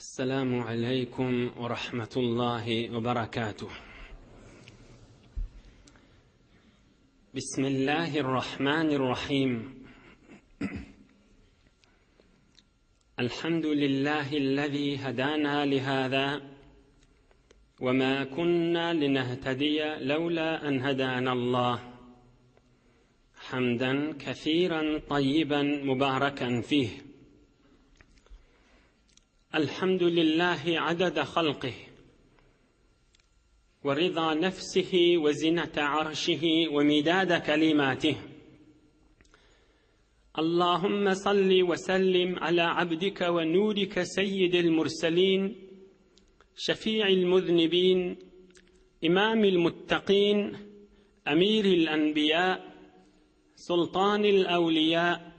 السلام عليكم ورحمة الله وبركاته. بسم الله الرحمن الرحيم. الحمد لله الذي هدانا لهذا وما كنا لنهتدي لولا أن هدانا الله، حمدا كثيرا طيبا مباركا فيه. الحمد لله عدد خلقه ورضا نفسه وزنة عرشه ومداد كلماته. اللهم صل وسلم على عبدك ونورك سيد المرسلين، شفيع المذنبين، إمام المتقين، أمير الأنبياء، سلطان الأولياء،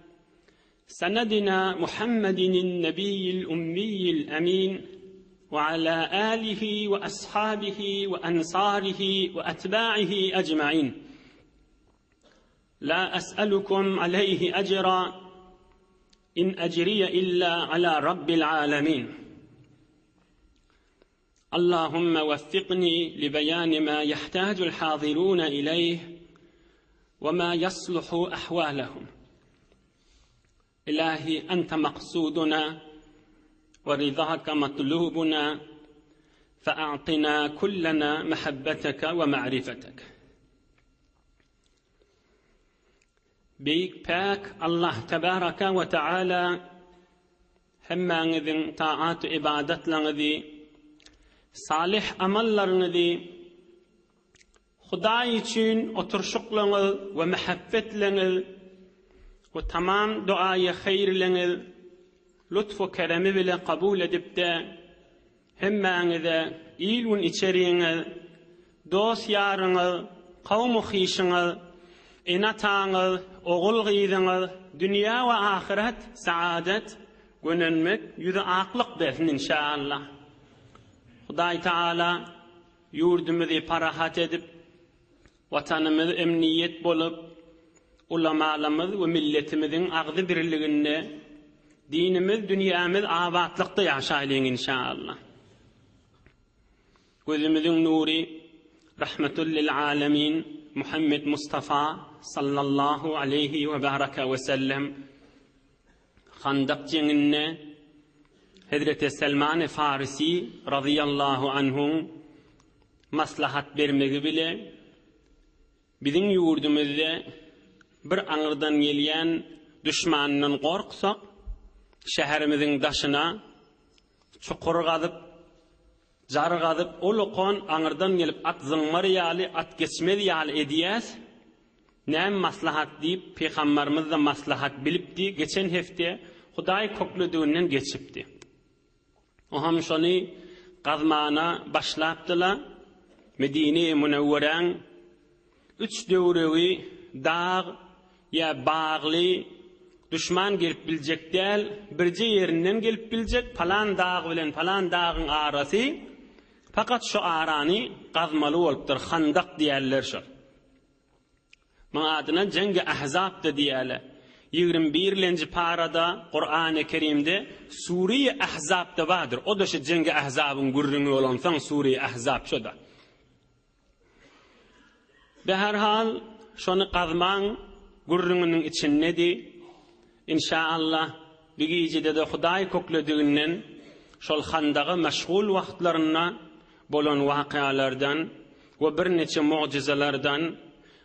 سندنا محمد النبي الأمي الأمين، وعلى آله وأصحابه وأنصاره وأتباعه أجمعين. لا أسألكم عليه أجرا، إن أجري إلا على رب العالمين. اللهم وفقني لبيان ما يحتاج الحاضرون إليه وما يصلح أحوالهم. إلهي أنت مقصودنا ورضاك مطلوبنا، فأعطنا كلنا محبتك ومعرفتك. Büyük pek Allah tebaraka ve teala hemmenizin taat ve ibadetlerinizi, salih amellerinizi, Huda için oturuşuklarınız ve muhabbetleriniz ve tamam duayı hayırlarınız lütfu keremi bile kabul edip de hemmenize iyiliğin içeriğiniz, dost yarınız, kavmu hişiniz, inatağınız, oğul gıydınız, dünya ve ahiret saadet gönülmek yüzü aklık versin inşallah. Huday Teala yurdumuzu parahat edip, vatanımız emniyet bulup, ulamalarımız ve milletimizin ağzı birliğinde, dinimiz, dünyamız abatlıkta yaşayalım inşallah. Gözümüzün nuri, rahmetullil alemin, Muhammed Mustafa sallallahu aleyhi ve baraka ve sellem Handak cenginne Hazreti Selman-ı Farisi radıyallahu anh'un maslahat vermegi bile bizim yurdumuzda bir anırdan gelen düşmanının korksak şehrimizin daşına çukur kazıp jar kazıp olukon anırdan gelip at zıngmar yali at geçmedi yali ediyez ne maslahat deyip Peygamberimiz de maslahat bilipdi. Geçen hafta Huday kokluduğundan geçipdi. O ham şonu kazmana başlaptılar. Medine-i Münevveren 3 devrevi dağ ya bağlı düşman gelip bilecek değil, birce yerinden gelip bilecek falan dağ bilen falan dağın arası, fakat şu arani kazmalı oluptur, handak diyerler şu. Bunun adına Cengi Ahzab da diyeler. 21. parada Kur'an-ı Kerim'de Sure-i Ahzab da vardır. O da şu Cengi Ahzab'ın gurrunu olan san Sure-i Ahzab şu da. Ve herhal şunu kazman gurrunun içindedir. İnşallah bir gecede de Huday kokladığı şol handağı meşgul vaktlarına bolan vakalardan ve bir neçe mucizelerden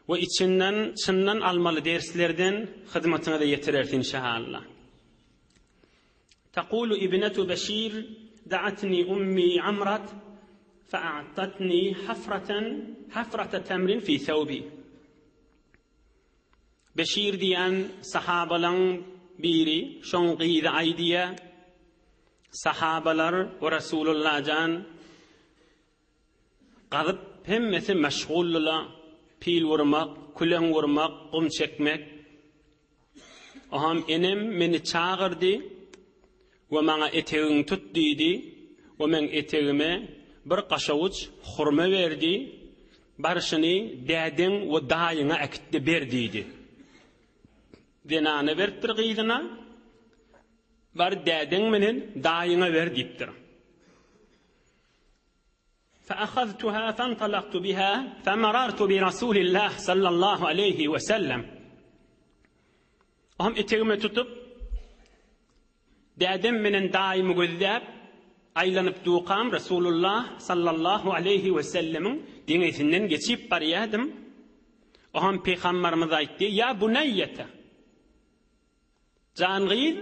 ve içinden çından almalı derslerden hizmetine de yetirirsin inşallah. تقول ابنة بشير دعتني أمي عمرة فأعطتني حفرة تمر في ثوبي. Beşir diyen sahabaların biri şonqiydi aydiye sahabalar ve Resulullah can qadıp hemmesi meşgullula pil vurmak, kulen vurmak, kum çekmek. Oham enem beni çağırdı ve bana eteğini tut dedi ve men eteğime bir kaşavuç hurma verdi. Barışını deden ve dayına akitte berdiydi. Denane vertir gıydına, var deden menen dayına ver deyiptir. فأخذتها فانطلقت بها فمررت برسول الله صلى الله عليه وسلم. Aham etegime tutup dädim menen daim gözläp aylanyp duqam Rasulullah sallallahu aleyhi ve sellemin deňesinden geçip barýardım. Aham peýgamberimiz aýtdy: "Ya bunayyata, Cangyl,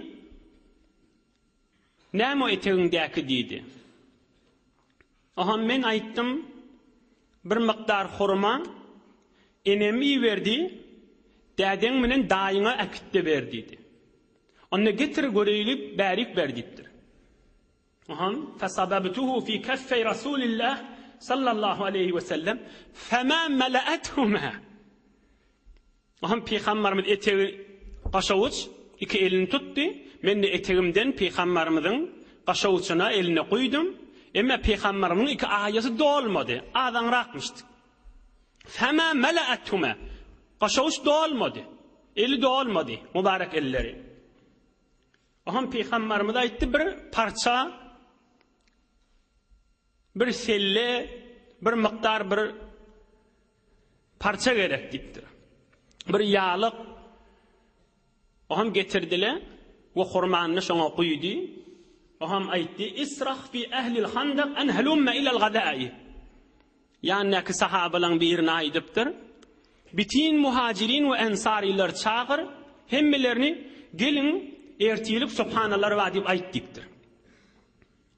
näme etegiňdäki?" diýdi. Aham men aýtdym, bir miqdar hurma enemi berdi, dädeň menen daýyňa akitde berdi diýdi. Onu getir göreylik bärik berdipdir. Aham fasababtuhu fi kaffay Rasulillah sallallahu aleyhi ve sellem fema mala'athuma. Aham peýgamberimiz etegi gaşawuç iki elini tutdy, men de etegimden peýgamberimizin gaşawuçyna elini goýdum. Emma peýgamberimin iki aýasy dolmady, adanrakmışdy. Fema mala'athuma. Gaşawuç dolmady, eli dolmady, mübarek elleri. Aham peýgamberimiz aýtdy, bir parça, bir selle, bir miqdar bir parça gerek diýipdir. Bir ýalyk. Aham getirdiler we hurmanyny şoňa goýdy. Aham aýtdy: "Israh fi ahlil handaq an halumma ila al-ghada'i." Yani ki sahabalan birini aýdypdyr. Bitin muhacirin we ensariler çağır, hemmelerini gelin ertilik subhanallah we diýip aýtdypdyr.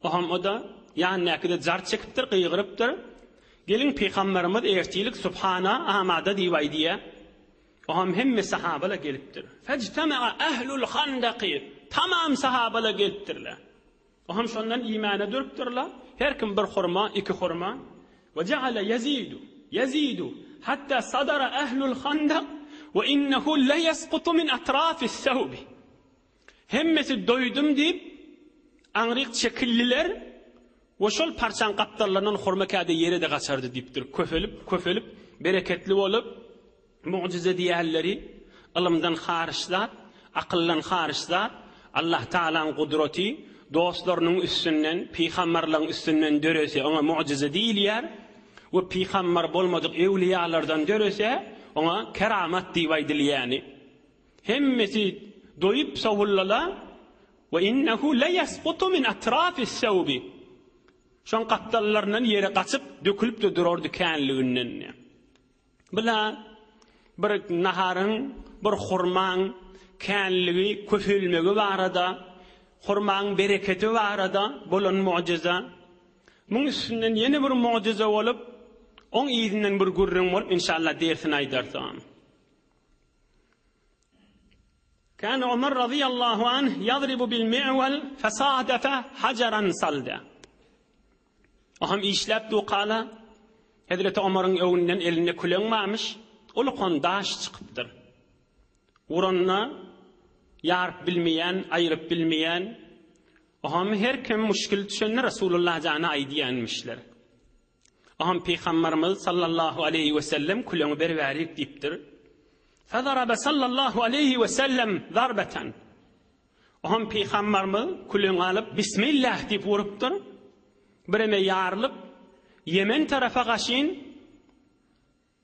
Aham o da yani ki de jar çekipdir, gıýgyrypdyr. Gelin peýgamberimiz ertilik subhana amada diýip aýdýa. Aham hemme sahabalar gelipdir. Fejtema'a ahlul handaqi. Tamam sahabalar gelipdirler. Aham şondan imana dörpdirler. Her kim bir hurma, iki hurma. Ve ceale yazidu hatta sadara ahlul handaq ve innehu la yasqutu min atrafis thawb. Hemmesi doydum deyip anryk çekilliler ve şol parçan kaptarlarından hurma kade yere de gaçardy deyipdir. Köfelip bereketli bolup mucize diýerleri ilmden haryslar, akyllan haryslar, Allah Taala'nın kudreti dostlarynyň üstünden, peýgamberleriň üstünden dörese ona mucize diýilýär we peýgamber bolmadyk ewliýalardan dörese ona keramat diýip aýdylýany. Hemmesi doýup sowullala we innehu la yasqutu min atrafis thawbi. Şon kaptallaryndan yere gaçyp dökülüp de durardy känliginden. Bila bir naharın, bir hurman känligi, köpülmegi barada, hurman bereketi barada bolan mucize. Muň üstünden yeni bir mucize bolup, oň izinden bir gurrun bolup inşallah dersini aýdarsam. Kan Ömer radıyallahu anh yadribu bil mi'wal fasadafa hajaran salda. Aham işläp duqala Hazreti Ömer'in öwünden eline küleňmämiş. Ulukon daş çıkıptır. Uranna yarıp bilmeyen, ayırıp bilmeyen, aham her kim müşkil düşenler Resulullah jana aýdýanmışlar. Aham peýgamberimiz sallallahu aleyhi ve sellem küleňi berberik diýipdir. Fazaraba sallallahu aleyhi ve sellem zarbatan. Aham peýgamberimiz küleňi alyp bismillah diýip urupdyr. Bireme ýarylyp Yemen tarafa gaşyn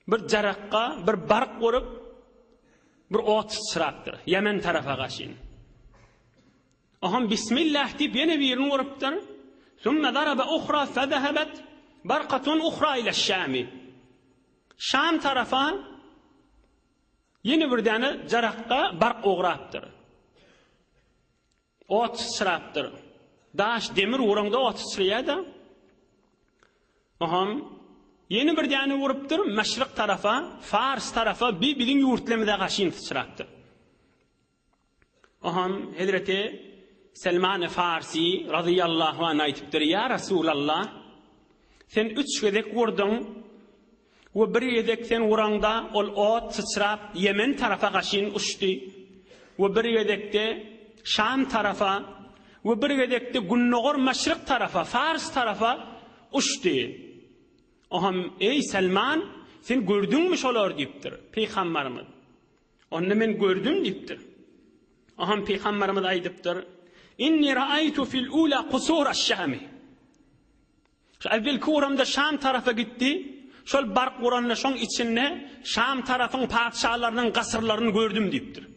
bir jarakka, bir barq vurup, bir ot çırapdyr. Yemen tarafa gaşyn. Aham bismillah diýip ýene birini vurupdyr. Summa daraba ukhra fadahabat barqatun ukhra ila Şam. Şam tarafa ýene bir däne jarakka barq ograpdyr. Ot çırapdyr. Daş demir uranda ot çyrýada. Aham yeni bir däne urupdyr, meşrik tarafa, Fars tarafa birbiriň ýurtlamada gaşyn çyrapdyr. Aham Hazreti Selman Farsi radıyallahu anh aýtypdyr: "Ya Resulallah, sen 3 gedek wurdyň we bir gedek sen wuranda ol ot çyrap Yemen tarafa gaşyn uçdy we bir gedekde Şam tarafa we bir gedekde Günnogor meşrik tarafa, Fars tarafa uçdy. Aham ey Selman, sen gördüňmi şolar?" diýipdir peýgamberimiz. Onu men gördüm diýipdir. Aham peýgamberimiz aýdypdyr: "Inni ra'aytu fil ula qusur ash-Şam." Evvelki uğramda Şam tarafa gitti. Şol bark uğranla şoň içinde Şam tarafın padişahlarının kasırlarını gördüm deyipdir.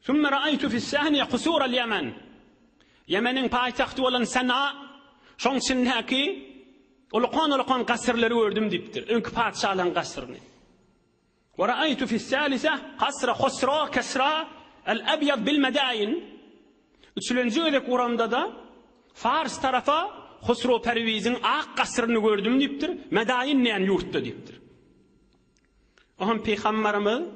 Sümme ra'aytu fi's-saniye qusur Yemen. Yemen'in payitahtı olan Sana, şoň içindeki ulqan kasırları gördüm deyipdir. Öňkü padişahların kasırını. Ve ra'aytu fi's-salise qasra Khusra Kesra el-Abyad bil-Medayin. Üçüncü ödek uğramda da Fars tarafa Husro Perviz'in ak kasırını gördüm deyipdir. Medayin neyen yurtta deyipdir. Ohan Peygamberimiz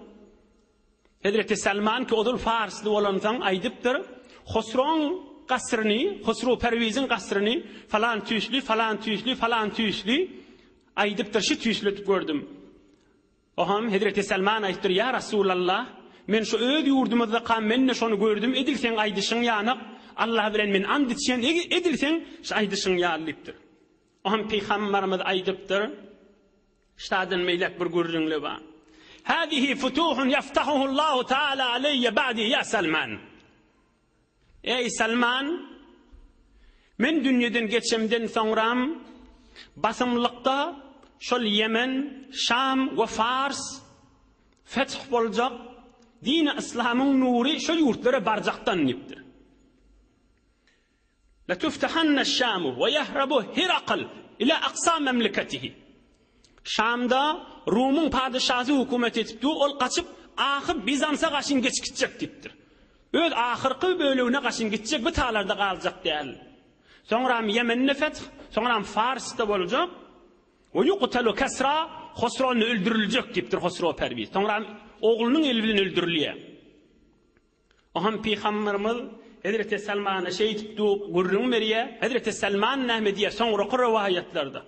Hazreti Salman ki odul Farslı olansan aydıptır. Husro'nun kasırını, Husro Perviz'in kasırını falan tüyüslü aydıptır. Şu tüyüslü gördüm. Ohan Hazreti Salman aydıptır. Ya Resulallah, men şu öd yurdumuzda kam menne şonu gördüm. Edilsen aydışın yanık. Allah bilen men amd etsen edilsen aydışın yallypdyr. Ohan Peygamberimiz aydypdyr. Ştadan meylek bir görüňle ba. Hadihi futuhun yaftahuhu Allahu Teala aleyye ba'di ya Salman. Ey Salman, men dünýeden geçemden soňram basymlykda şol Yemen, Şam we Fars feth boljak, dini İslamyň nury şol ýurtlara barjakdan nipdir. لتفتحن الشام ويهرب هرقل إلى أقصى مملكته. Şam'da Rum'un padişahı hükümet etipdi, ol kaçıp ahir Bizans'a kaçın geçecek diptir. Öz ahirki bölüğüne kaçın geçecek, bu tağlarda kalacak değil. Sonra Yemen'ne feth, sonra Fars'ta olacak. O yuqtalu Kesra, Husro'nu öldürülecek diptir Husro Perviz. Sonra oğlunun elbinden öldürülüyor. Ohan Peygamberimiz Hazreti Salman'a şehit gurrun veriye, Hazreti Salman Ahmediye sonra rivayetlerde.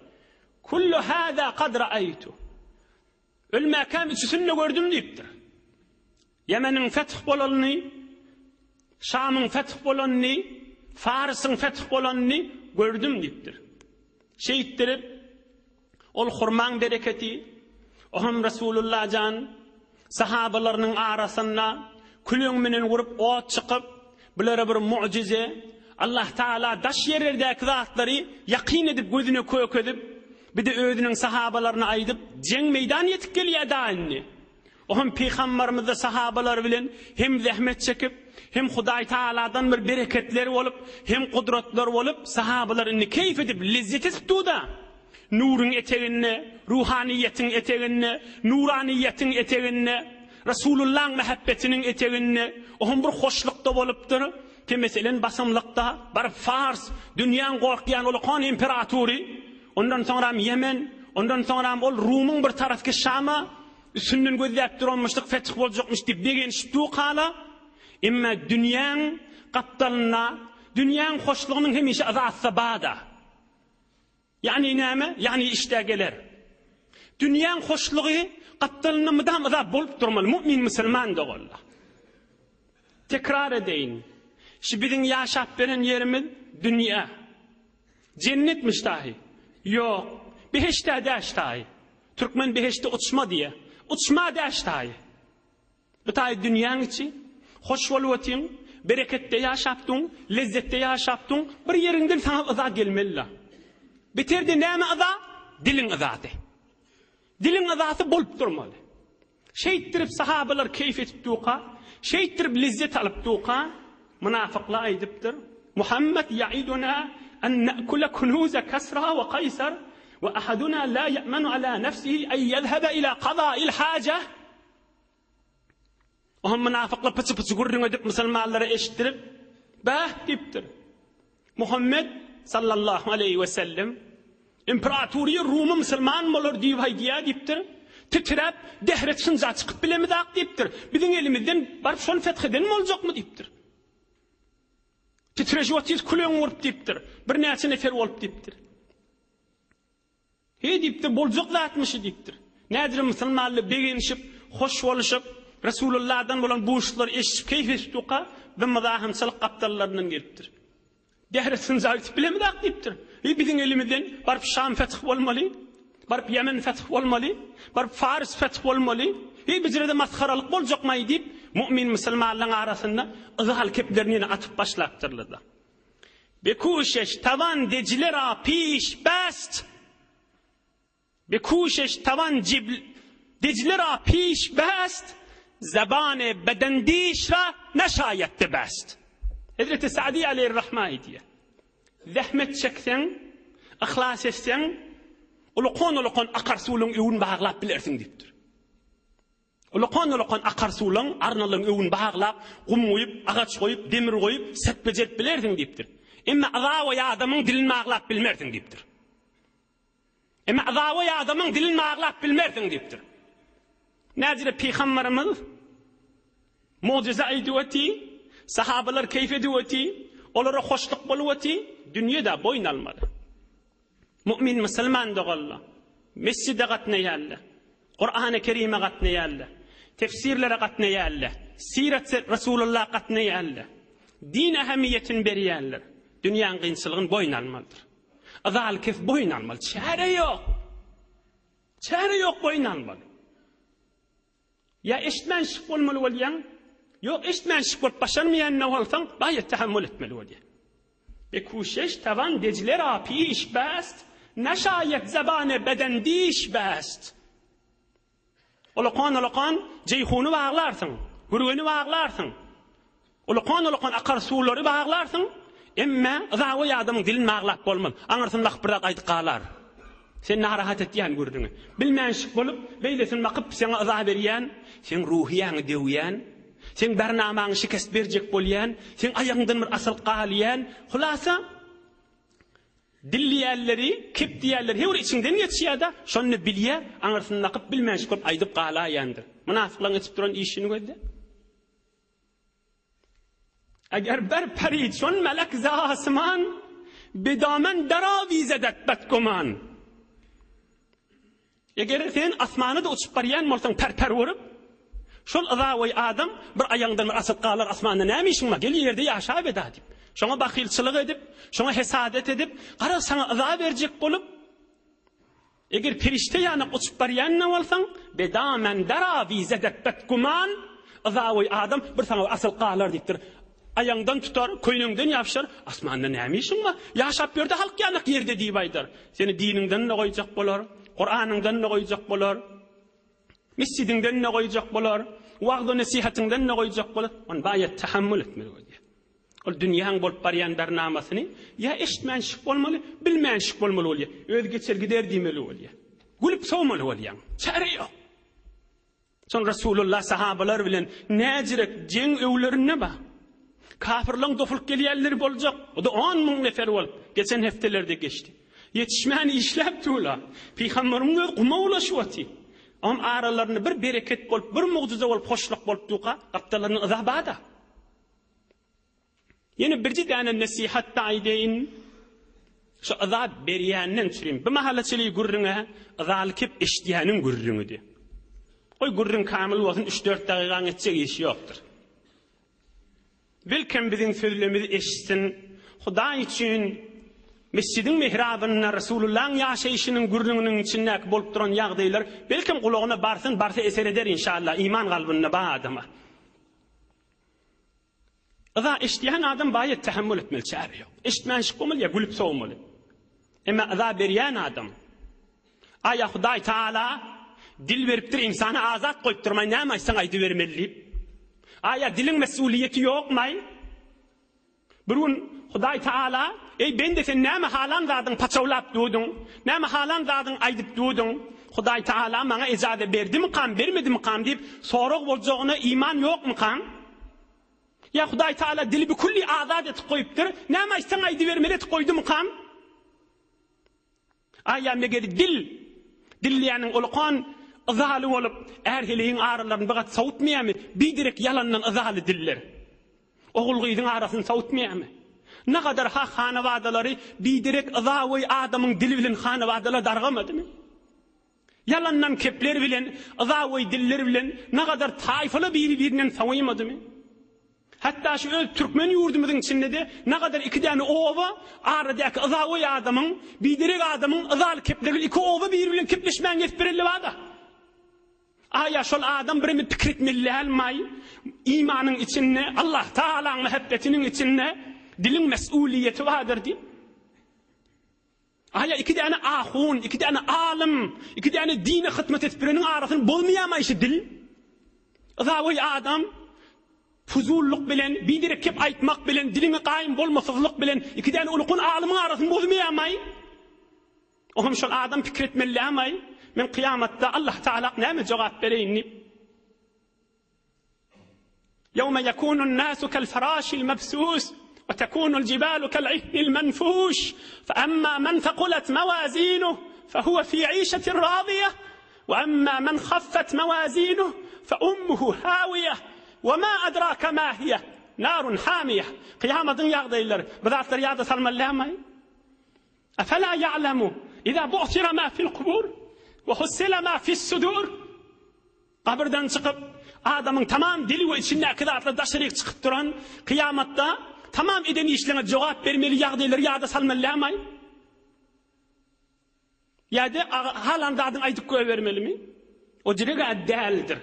Kullu hâzâ kad ra'aytu. Ölme kam üçüsünü gördüm deyiptir. Yemen'in feth bolanını, Şam'ın feth bolanını, Fars'ın feth bolanını gördüm deyiptir. Şehittirip, ol hurman bereketi, ohum Resulullah can, sahabalarının arasında, külüň menen vurup ot çıkıp, bulara bir mucize, Allah Teala daş yerlerdeki zatları yakin edip gözüne kök edip, bir de özünün sahabalarına aydıp cenk meydan yetip geliyor dainni. Ohum Peygamberimiz de sahabalar bilen hem zahmet çekip, hem Hudaý Taala'dan bir bereketler olup, hem kudretler olup, sahabalarını keyif edip, lezzet etip da, nurun eteğine, ruhaniyetin eteğine, nuraniyetin eteğine, Resulullah'ın muhabbetinin eteğine, ohum bir hoşlukta olupdur. Ki meselen basımlıkta, bir Fars, dünyanın korkyan olukan imperaturi, ondan sonra Yemen, ondan sonra ol Rum'un bir tarafki Şam'a, üstünden gözlep durulmuşluk, fetih olacakmış deyip degen ştu kala, imma dünyanın kaptalına, dünyanın hoşluğunun hemişe azatsa bada. Yani neyme? Yani iştegeler. Dünyanın hoşluğu, kaptalına mıdam azap bolup durmalı, mümin Müslüman da olla. Tekrar edeyim. Şu bizim yaşap veren yerimiz dünya. Cennetmiş dahi. Yok. Beheşte deş dahi. Türkmen beheşte uçma diye. Uçma deş dahi. Bu dahi dünyanın içi. Hoş oluvatın. Berekette yaşaptın. Lezzette yaşaptın. Bir yerinden sana ıza gelmeli. Bitirdi neyme ıza? Dilin ızatı. Dilin ızatı bolup durmalı. Şeyittirip sahabeler keyif etip duqa. Şeyittirip lezzet alıp duqa. Münafıklar aydıptır. Muhammed ya'iduna en ne'kule kunuza Kesra ve Kaysar ve ahaduna la ye'menu ala nefsihi en yezhebe ila qada'il hace. Ohum münafıklar pıçı pıçı gurrun edip Müslümanlara eşittirip bah deyiptir. Muhammed sallallahu aleyhi ve sellem imparatoriye Rum'u Müslüman olur deyip haydiya deyiptir. Titrep dehretsin za çıkıp bilemizak deyiptir. Bizim elimizden barıp şonu fetheden mi olacak mı deyiptir. Titrejiyotiz kulön vurup deyiptir. Bir neyse nefer olup deyiptir. He deyiptir, bolcuk zatmışı deyiptir. Nedir Müslümanlı beginişip, hoş oluşup, Resulullah'dan olan bu işler eşip keyif eşituqa ve mızahımsılık kaptallarından geliptir. Dehretsin za çıkıp bilemizak deyiptir. He bizim elimizden barıp Şam fetih olmalı, barıp Yemen fetih olmalı, barıp Fars fetih olmalı. He bizlerde maskaralık bolcuk may deyip, mümin Müslümanların arasında ızhal keplerini atıp başlattırıldı. بکوشش توان دجله را پیش بست، بکوشش توان دجله را پیش بست، زبان بدندیش را نشاید بست. حضرت سعدی علیه الرحمه دیه zahmet çeksen, ihlas etsen, ulukon akarsulun evun bağlap bilersin diptir. Ulukon akarsulun arnalın evun bağlap, kum koyup, ağaç koyup, demir koyup, set becerip bilersin diptir. Ama azavaya adamın dilin bağlap bilmersin diptir. Ama azavaya adamın dilin bağlap bilmersin diptir. Nazire Peygamberimiz mucize ediyorti, sahabeler keyif ediyorti, onlara hoşluk buluyorti, dünyada boyun almadı. Mümin Müslüman doğalla, mescide katnayalla, Kur'an-ı Kerim'e katnayalla, tefsirlere katnayalla, siret Resulullah katnayalla, din ehemmiyetin beriyalla, dünyanın kıyınsılığın boyun almalıdır. Azal kef boyun almalı, çare yok boyun almalı. Ya eşitmen şık olmalı olyan, yok eşitmen şık olup başarmayan ne olsan, bayet tahammül etmeli olyan. بکوشش توان دجله را پیش بست، نشاید زبان بدندیش بست. Ulukan ceyhunu bağlarsın, gurveni bağlarsın. Ulukan akarsuları bağlarsın. Emme zavı adamın dilin bağlap olmalı. Anırsın lakbırak aydı qalar. Sen narahat ettiyen gördüğünü. Bilmeyen şık bulup, beylesin bakıp sana azah veriyen, sen ruhiyanı deviyen, sen bernamağını şikest verecek bolyan, sen ayağından bir asıl qaliyen, hulasa dilliyelleri, kipdiyelleri hevur içinden yetişiyor da, şonu bilye, anırsın nakıp bilmeyen şık aydıp qalayandır. Münafıklan etip duran işini gördü. Eğer bir perid şon melek zahasman, bedamen deravizedet betkuman. Eğer sen asmanı da uçup bariyen molsan per vurup, şol azavay adam bir ayağından bir asıl qalar asmanına nämişin ma gel yerde yaşa beda dip. Şoňa bakilçilik edip, şoňa hesadet edip, qara sana azab berjek bolup, eger perişte ýany uçup barýan bolsaň, bedamen daravizedet betkuman, azavay adam bir sana asıl qalar dipdir. Ayağından tutar, köýnüňden ýapşar, asmanda nämişin ma? Ýaşap berdi halk ýanyk ýerde diýip aýdar. Seni diniňden ne goýjak bolar? Kur'an'ından ne koyacak bolar? Mescidinden ne koyacak bolar? Wagdy nasihatinden ne koyacak bolar? On bayat tahammül etmeli bolýar. Ol dünýäň bolup barýan bernamasyny ya eşitmenşik bolmaly, bilmenşik bolmaly bolýar. Öz geçer gider diýmeli bolýar. Gülüp sowmaly bolýar. Çare ýok. Son Resulullah sahabalar bilen näjirek jeň öwlerine ba. Kafirlaryň dofuluk gelýärleri boljak. O da 10.000 nefer bolup geçen heftelerde geçti. Yetişmeni işlep tuğla. Peygamberimiz kuma ulaşıvati. Am aralarını bir bereket bolup, bir mucize bolup, hoşluk bolup tuğa, kaptalarının azabada. Yine bir cidane nasihat ta'ideyin, şu azab beriyannen süreyim. Bir mahallaçılığı gurruna, azal kip iştiyanın gurrunu de. Oy gurrun kamil olsun 3-4 dakikan geçecek işi yoktur. Belki bizim sözlerimizi eşitsin, Huda için, mescidin mihrabına Resulullah'ın yaşayışının gürlüğünün içinde bolup duran ýagdaýlar belki kulağına barsa eser eder inşallah iman kalbine ba adama. Aza iştihan adam bayet tahammül etmeli çare yok. Eşitmenşik bolmaly ya gülüp sowmaly. Ama aza berýän adam aya Hudaý Taala dil beripdir insana azat goýup durmay nämeýsen aýdy bermeli. Aya dilin mesuliyeti ýokmay. Burun Hudaý Taala ey ben de sen näme halan zadyň paçawlap dudun, näme halan zadyň aýdyp dudun. Hudaý Taala maňa ijazat berdimi kan, bermedimi kan diýip sorag boljagyna iman ýokmy kan? Ya Hudaý Taala dili bi kulli azat etip goýupdyr, näme aýtsaň aýdy bermeli etip goýdumy kan? Aýa meger dillýäniň ulkan izaly bolup, erheliň aralaryny bigat sawutmaýarmy? Bidirek yalandan izaly diller. Oğulgydyň arasyny sawutmaýarmy? Ne kadar ha hanavadaları bidirek azavay adamın dili bilen hanavadalar dargamadymy? Yalandan kepler bilen, azavay diller bilen ne kadar tayfalı birbirinden sawymadymy? Hatta şu öz Türkmen ýurdumyzyň içinde de ne kadar iki tane owa aradaky azavay adamın, bidirek adamın azal kepleri iki owa birbirinden kepleşmän geçip berildi bada. Aya şol adam birimi pikir etmeli almay, imanın içinde, Allah Taala'nın muhabbetinin içinde, Dilin mesuliyeti vardır deyip. Aya iki tane ahun, iki tane alim, iki tane dine hizmet etip birinin arasını bulmayamayışı dil. Zavi adam fuzulluk bilen, bir kep aytmak bilen, dilini qaim bolmasızlık bilen, iki tane ulukun alimin arasını bulmayamay. Ohum şol adam fikir etmeli amay. Men kıyamatta Allah Teala näme cevap bereyni? يوم يكون الناس كالفراش المبثوث وتكون الجبال كالعهن المنفوش فأما من ثقلت موازينه فهو في عيشة راضية وأما من خفت موازينه فأمه هاوية وما أدراك ما هي نار حامية. قيامة يغديلر بذات رياضة سلم اللامي أفلا يعلم إذا بعثر ما في القبور وحصل ما في الصدور. قبردن çıkıp adamın tamam dili ve içinde kıdatla daşırık çıkıp duran kıyamatta tamam edeni işlerine cevap vermeli yağdayları yağda salmallamay. Yağda halan dadın aydık koy vermeli mi? O direga değildir.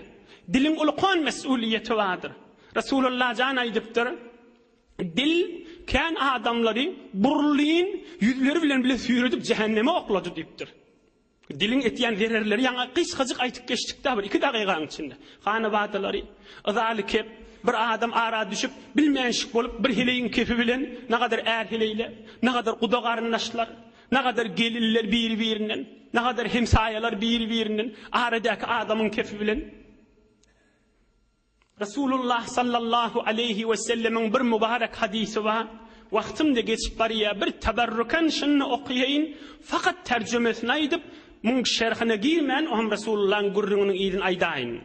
Dilin ulukon mesuliyeti vardır. Resulullah can aydıptır. Dil kan adamları burliğin yüzleri bile sürüdüp cehenneme okladı deyiptir. Dilin etiyen zererleri yana kıskacık aytıp geçtikte bir 2 dakikanın içinde. Hanıbadaları, ızalike bir adam ara düşüp bilmeyenşik bolup bir hileyin kefi bilen ne kadar hileyle, ne kadar kudagarınlaşlar, ne kadar gelirler birbirinden, ne kadar hemsayalar birbirinden aradaki adamın kefi bilen. Resulullah sallallahu aleyhi ve sellemin bir mübarek hadisi var. Vaktimde geçip bariya bir teberrüken şunu okuyayım fakat tercümesini aydıp mun şerhine girmen ohum Resulullah'ın gurrunun idin aydayın.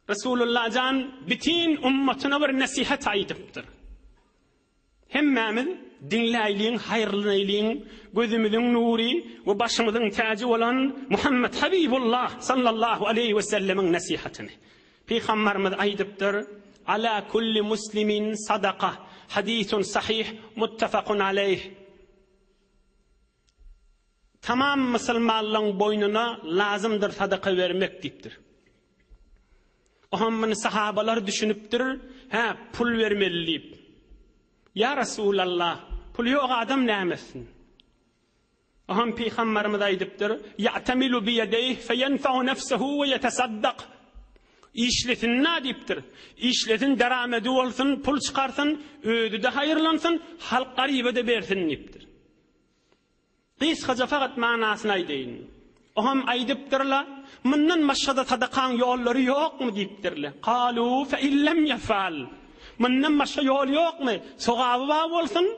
Resulullah can bütün ummetine bir nasihat aydıptır. Hemmemiz dinleyliğin, hayırlılığın, gözümüzün nuri ve başımızın tacı olan Muhammed Habibullah sallallahu aleyhi ve sellemin nasihatini. Peygamberimiz aydıptır. Ala kulli muslimin sadaka. Hadisun sahih, muttefakun aleyh. Tamam Müslümanların boynuna lazımdır sadaka vermek deyiptir. Ohum sahabalar düşünüptür, pul vermeliyip. Ya Resulallah, pul yok adam nämesin? Ohum Peygamberimiz aydıptır, ya'tamilu biyedeyh feyenfa'u nefsehu ve yetesaddaq. İşletin ne deyiptir? İşletin deramedi olsun, pul çıkarsın, ödü de hayırlansın, halk garibe de bersin deyiptir. Kıskaca fakat manasını aydeyin. Ohum aydıptırla, bundan maşada sadakan yolları yok mu deyiptirle. Kalu fe illem yefal. Bundan maşa yol yok mu? Sogabı bağ olsun.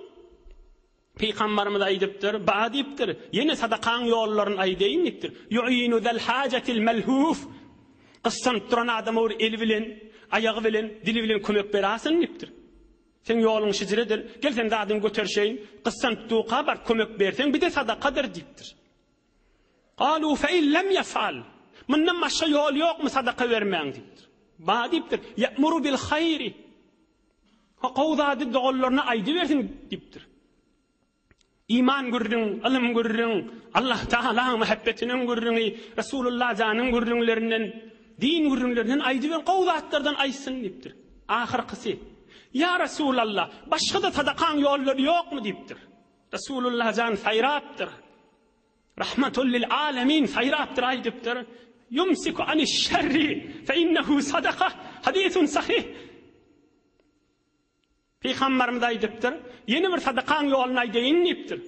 Peygamberimiz aydıptır, bağ deyiptir. Yine sadakan yolların aydeyin deyiptir. Yu'inu zel hacetil melhuf. Kıssan duran adam olur eli bilen, ayağı bilen, dili bilen kömek berasın deyiptir. Sen yolun şiciredir. Gel sen dadın götür şeyin. Kıssan tutuğa bar kömek bersen bir de sadakadır deyiptir. Kalu fe illem yefal. Bundan maşa yol yok mu sadaka vermeyen deyiptir. Bağ deyiptir. Ya'muru bil hayri. Qawdadı doğullarına aydı versin deyiptir. İman gurrun, ilim gurrun, Allah Teala'nın muhabbetinin gurrunu, Resulullah canın gurrunlarından, din gurrunlarından aydı ver, qawdatlardan aysın deyiptir. Ahirkisi. Ya Resulallah, başka da sadakan yolları yok mu deyiptir. Resulullah can sayraptır. Rahmetul lil alemin sayraptır aydıptır. Yumsiku aniş şerri fe innehu sadaka. Hadisun sahih. Peygamberimiz aydıptır. Yeni bir sadakan yoluna aydeyin deyiptir.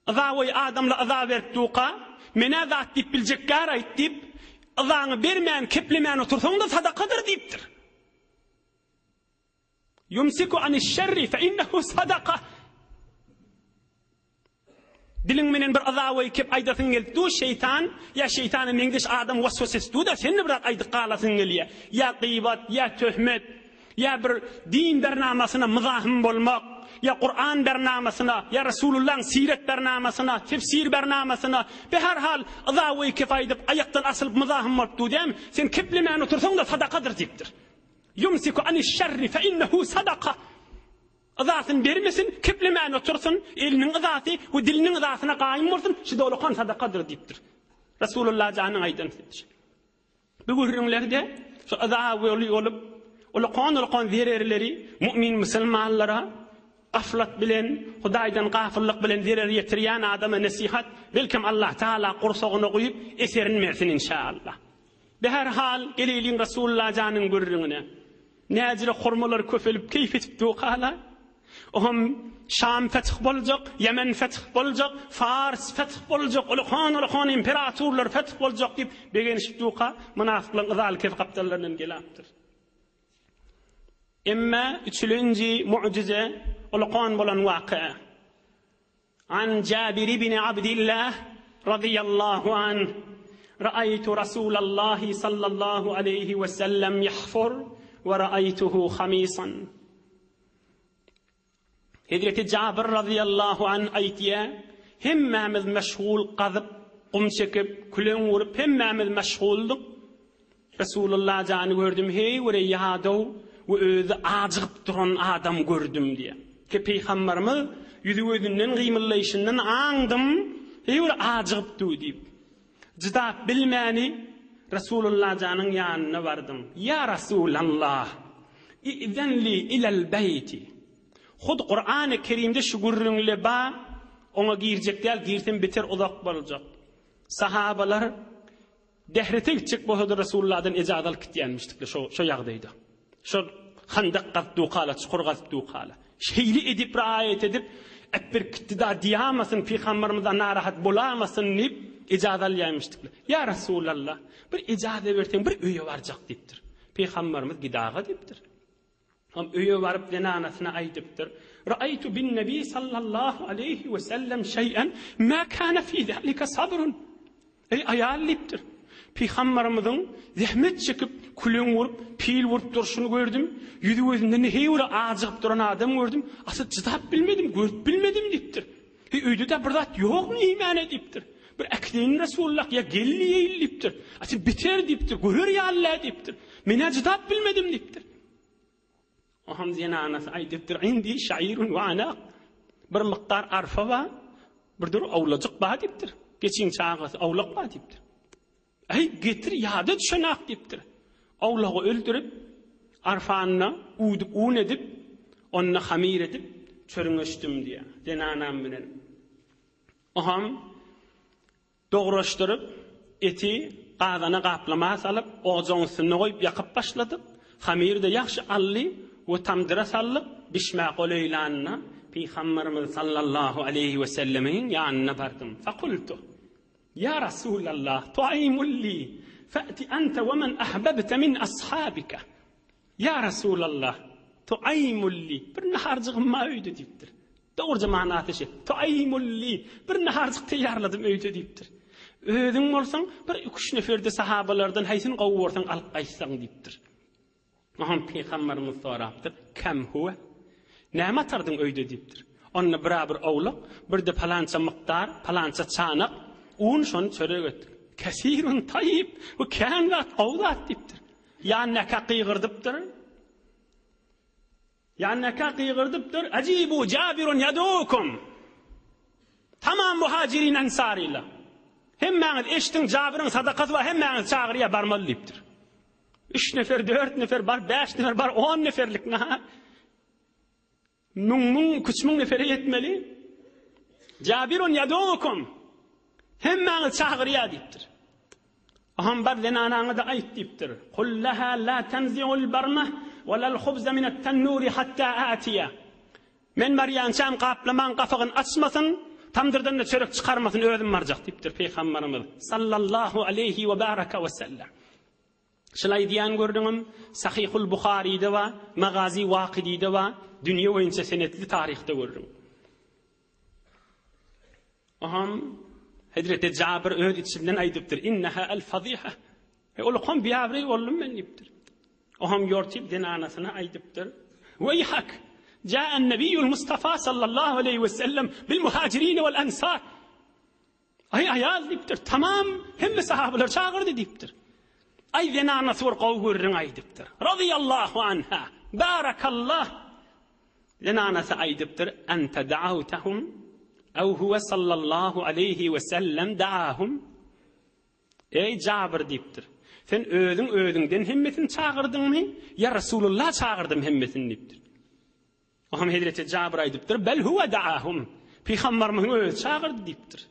Izavi adamla iza verttuqa, mena zat deyip bilcekkar ayt deyip, izanı bermeyen, keplemeyen otursun da sadakadır deyiptir. Yumsiku aniş şerri fe innehu sadaka. Dilin menen bir azawy kep aydasın geldi şeytan ya şeytanın mengiş adam vasvasesi da seni bir aydı qalasın geliye ya gıybat ya töhmet ya bir din bernamasına mızahim bolmak ya Kur'an bernamasına ya Resulullah'ın siret bernamasına tefsir bernamasına be her hal azawy kep aydıp ayaktan asılıp mızahim boldu dem sen keplemen otursan da sadakadır deyiptir. Yumsiku aniş şerri fe innehu sadaka. Azatın vermesin, keplemen otursun, elinin azatı ve dilinin azatına qaim olsun, şidolukan sadakadır deyiptir. Resulullah canın aydan etmiş. Bu gurrunlarda şu azavi olup, Ulaqan zererleri mümin musulmanlara gaflat bilen, Hudaýdan gafyllyk bilen zerer ýetirýän adama nasihat, belkim Allah Taala gursagyna goýup eserinmersin inşallah. Her hal gelýän Rasulullah janyň gürrüňine näjire hormalar köfelip keyif etipdi o kala. Oham Şam feth boljak, Yemen feth boljak, Fars feth boljak, Ulaqan imperatorlar feth boljak diýip begenişipdi o ka munafyklaryň zalike kaptallaryndan gelapdyr. Emma üçüncü mucize Ulaqan bolan waqia. An Jabir ibn Abdillah radiyallahu anh رأيت رسول الله صلى الله عليه وسلم يحفر ورأيته خميصا. Hazreti Jabir radıyallahu anh aytiya, hemmemiz meşgul qazyp, qum çekip, külen vurup hemmemiz meşgulduk. Resulullah jany gördüm, hey were ýadaw we özü ajyp duran adam gördüm diye. Ki Peygamberimiz yüzü özünden gymyllaşyndan aňdym, hey were ajypdy diýip. Jydap bilmäni Resulullah janyň ýanyna bardym. Ya Resulallah, izenli ilal beyti. Hud Qur'an-ı Kerimde şu gürrüňle ba, ona girjekler, girsin biter uzak boljak. Sahabalar dehrete gitjek bolsa Resulullah'dan ijazat alyp gitýänmişdikler şu ýagdaýda. Şu Handak gazdy qala, çukur gazdy qala. Şeýli edip raýat edip, bir kittida diýamasyn, Peygamberimizden narahat bolamasyn diýip ijazat alýarmışdyklar. Ya Resulallah, bir ijazat berseň bir öýe barjak diýipdir. Peygamberimiz gidaga diýipdir. Ham öýe baryp denanasyna aýdypdyr. Ra'aytu bin Nabi sallallahu aleyhi ve sellem şey'en ma kana fi zalika sabrun. Ey ayal diýipdir. Peygamberimizin zahmet çekip, külen vurup, pil vurup durşuny gördüm. Yüzü özünden heýure ajyp duran adam gördüm. Asy jydap bilmedim, görüp bilmedim diýipdir. Öýde de bir zat ýokmy iman edipdir. Bir akdin Resulullah ya gelliýil diýipdir. Asy biter diýipdir, görer ýaly diýipdir. Mene jydap bilmedim diýipdir. Oham zenanasy aýdypdyr, indi şairun we anaq. Bir miktar arfa ba, birdir awlajyk ba diýipdir. Geçiň çagasy awlak ba diýipdir. Ay getir ýada düşenak diýipdir. Awlagy öldürip, arfanyna uýdup un edip, ony hamir edip çörüňeşdim diýe. Denanam bilen. Oham doguraşdyryp, eti gazana gaplama salyp, ojaň üstüne goýup ýakyp başladyk. Hamirde ýaxşy ally we tamdyra salyp bişmäk oleýlanna Peygamberimiz sallallahu aleyhi ve sellemin ýanyna bardym. Faqultu: Ya Resulallah, tu'aymul li fa'ti anta ve men ahbabta min ashabika. Ya Resulallah, tu'aymul li, bir naharjygym ma öýde diýipdir. Dogry manasy şu. Tu'aymul li, bir naharjyk taýýarladym öýde diýipdir. Özüň bolsaň bir 3 neferde sahabalardan haýsyn gowursaň alyp gaýsaň diýipdir. Maham Peygamberimiz sorapdyr, "Kam huwa?" Näme tardyň öýde diýipdir. Ony bir awlak, bir de palança miktar, palança çanak, un şonu çörek etdik. Kesirun tayyib we kanat awdat diýipdir. Ýanyna qyğırdypdyr. Ajibu Jabirun yadukum. Tamam muhacirin ensarıyla. Hemmäňiz eşdiň Jabir'in sadakasy we hemmäňiz çagyrya barmaly diýipdir. 3 nefer, 4 nefer bar, 5 nefer bar, 10 neferlik naha. Küçmüň neferi yetmeli. Jabirun yadukum. Hemmäňiz çagyrya diýipdir. Aham bar denanaňy da aýt diýipdir. Qul laha la tanzi'ul barmah wa lal khubza min at-tannuri hatta atiya. Men baryançam gaplaman gafagyny açmasyn, tamdyrdan da çörek çykarmasyn özüm barjak diýipdir Peygamberimiz sallallahu aleyhi ve baraka ve sellem. Şolay diýen gördüňüm Sahihul Buhari'de we Magazi Waqidi'de we dünýä boýunça senetli tarihde gördüm. Aham Hazreti Jabir öz içinden aýdypdyr, innaha al-fadiha. Ulaqan biýabry boldum men diýipdir. Aham ýortyp denanasyna aýdypdyr. Weyhak, jaa an-nabiyyul Mustafa sallallahu aleyhi ve sellem bil muhacirin wal ansar. Ay ayal diýipdir. Tamam, hemme sahabalar çagyrdy diýipdir. Ay denanasy bir gowgurryň aýdypdyr. Radiyallahu anha. Barakallah. Denanasy aýdypdyr, anta da'awtahum aw huwa sallallahu aleyhi ve sellem da'ahum. Ey Jabir diýipdir. Sen özünden hemmetin çağırdın mı? Ya Resulullah çağırdım hemmetin dipdir. Aham Hazreti Cabir aydıptır. Bel huve da'ahum. Peygamberimiz öz çağırdı diptir.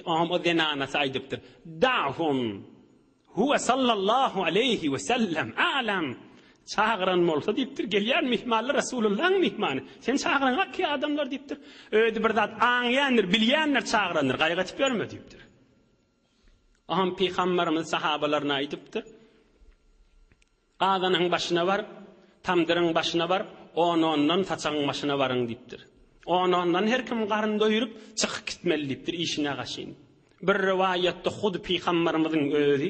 Aham o denanası aydıptır. Da'hum. Huve sallallahu aleyhi ve sellem a'lam. Çağıran olsa diptir. Gelýär mihmanlar Resulullah'ın mihmanı. Sen çağıran ki adamlar diptir. Öýdi bir zat aňýandyr, bilýänler çağıranlar. Gaýgatyp berme diptir. Aham Peygamberimiz sahabalaryna aýdypdyr. Adanyň başyna bar, tamdyryň başyna bar, ondan taçaň başyna baryň dipdir. Ondan her kim garyn doýurup çykyp gitmeli dipdir işine gaşyn. Bir rivayette hud Peygamberimiziň özü,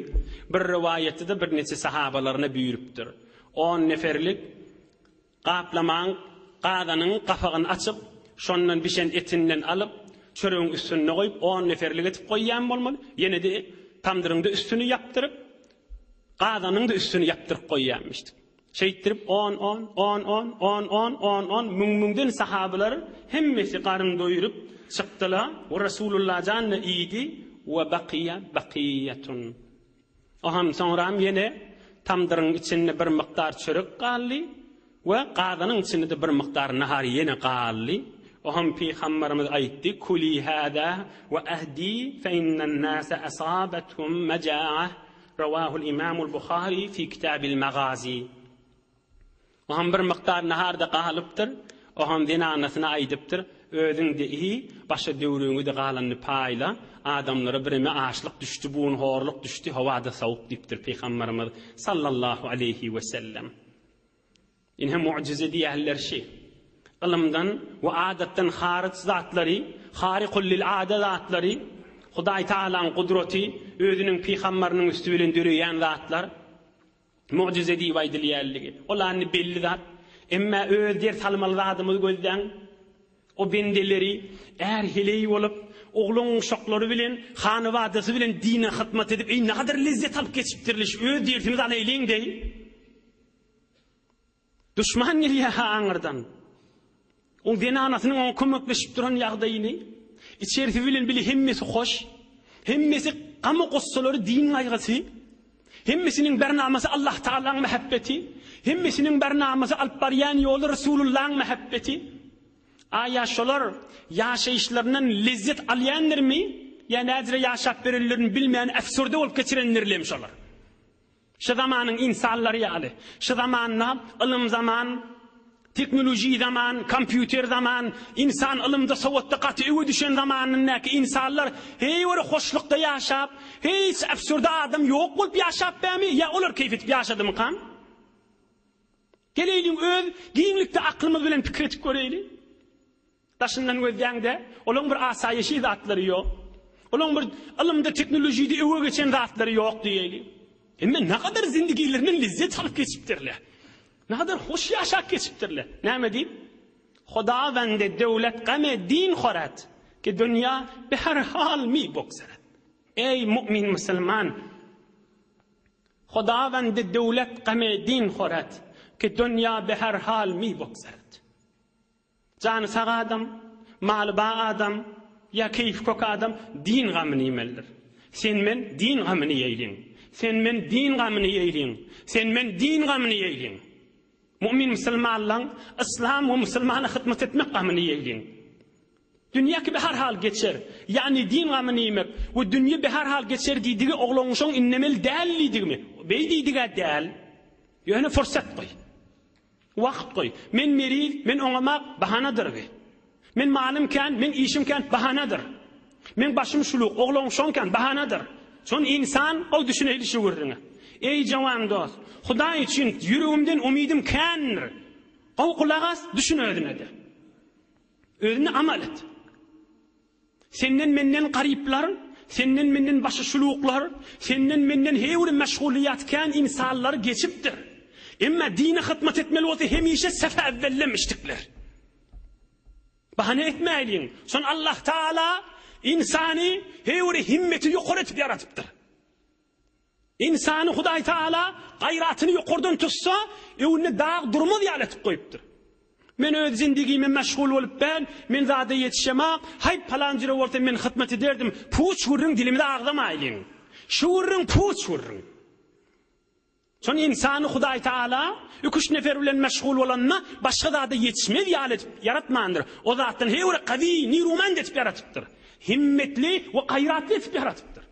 bir rivayette de bir neçe sahabalaryna buyurupdyr. 10 neferlik gaplamaň gadanyň gapagyny açyp, şondan bişen etinden alyp, çöreğin üstüne koyup 10 neferlik etip koyýan bolmaly. Ýene de tamdyryňda üstüni yaptırıp, gadanyň da üstüni yaptırıp koyýanmışdy. Şeýtirip 10 müňden sahabalar hemmesi garyn doýurup çykdylar. O Resulullah janna idi we baqiyatun. Aham soňram ýene tamdyryň içinde bir miktar çörek galdy we gadanyň içinde bir miktar nahar ýene galdy. Aham Peygamberimiz aýtdy: "Kuli hada we ahdi fe innan nasa asabatuhum majaa." Rawahu al-Imam al-Bukhari fi Kitab al-Maghazi. Aham bir miktar naharda galypdyr. Aham denanasyna aýdypdyr. Özüňde iyi, başa döwrüňde galanyny paýla, adamlara birime açlyk düşdi, buň horluk düşdi, hawada sawup dipdir Peygamberimiz sallallahu aleyhi ve sellem. Inhe mucize diýerler şey. Ilmdan we adatdan hariç zatlary, harikul lil aada zatlary, Hudaý Taala'nın kudreti, özünün Peygamberiniň üstünden döreýän zatlar, mucize diýip aýdylýarlygy. Olany belli zat, emma öz der salmaly zadymy gözden o bendeleri hiley bolup, oğlun şoklary bilen, hanywadasy bilen dine hyzmat edip, ne kadar lezzet alyp geçipdirliş, öz dertimiz alaýlyň deý. Düşman gelýär aňyrdan. O denanasynyň on kömekleşip duran ýagdaýyny içerisi bilen bile hemmesi hoş, hemmesi gamy gossalary din gaýgasy, hemmesiniň bernamasy Allah Taala'nın mehabbeti, hemmesiniň bernamasy alyp barýan ýoly Resulullah'ın mehabbeti. Aya şolar ýaşaýyşlarynyň lezzet alýanlarmy? Ya näzire ýaşap berenlerini bilmeýän äfsürde bolup geçirenlerlem şolar. Şu zamanyň insanlary ýaly, şu zamanda ilm zaman, teknoloji zaman, kompüter zaman, insan ilmde sowatda gaty öwe düşen zamanyňdaky insanlar heýwer hoşlukda ýaşap, hiç absurda adam ýok bolup ýaşap bämi? Ya olar keyfetip ýaşadymy kan? Geleyliň öz giňlikde aklymyz bilen pikir etip göreýli. Taşyndan gözläňde, olaň bir asaýyşy zatlary ýok. Olaň bir ilmde teknolojide öwe geçen zatlary ýok diýeli. Emma ne kadar zindigilerinin lezzet alıp geçipdirler. Ne kadar hoş yaşak geçipdirler. Näme diýip? Hodawende döwlet game din xorat ki dünya be her hal mi boksarat. Ey mümin musulman, Hodawende döwlet game din xorat ki dünya be her hal mi boksarat. Jany sag adam, maly ba adam, ya keyif kok adam din gamyny ýemeldir. Sen men din gamyny ýeýliň. Sen men din gamyny ýeýliň. Sen men din gamyny ýeýliň. Mümin musulmanlaryň İslam we musulmana hyzmat etmek gamyny ýeýliň. Dünýä ki her hal geçer. Yani din gamyny ýemek we dünýä be her hal geçer diýdigi oglaňyşyň innemel dällidigimi? Beýdidige däl. Ýöne fursat goý. Wagt goý. Men meriz, men oňamak bahanadyr. Men malymkan, men işimkan bahanadyr. Men başym şuluk, oglaňyşyňkan bahanadyr. Son insan o düşüneýli şu görüňe. Ey jawan dost, Hudaý üçin ýüregimden umidim kändir. O kulagas düşünödüne de. Özüne amal et. Senden menden garyplar, senden menden başy şuluklar, senden menden heýwir meşguliyat kän insanlar geçipdir. Emma dine hyzmat etmeli bolsa hemişe sefe evvellemişdikler. Bahane etmeýin. Son Allah Taala insany heýwir himmeti ýokary etip ýaratypdyr. İnsanı Hudaý Taala gaýratyny ýokurdan tutsa, öwüne dağ durmaz ýaletip goýupdyr. Men öz zindigime meşgul bolup men zada ýetişemek, hay palanjyra bolsa men hyzmat ederdim. Puç gurrun dilimde agdamaýlyň. Şu gurrun puç gurrun. Şonu insanı Hudaý Taala 3 nefer bilen meşgul bolanna başga zada yetişmez ýaly yaratmandyr. O zatdan hewre qawi, niruman etip yaratypdyr. Himmetli we gaýratly etip yaratypdyr.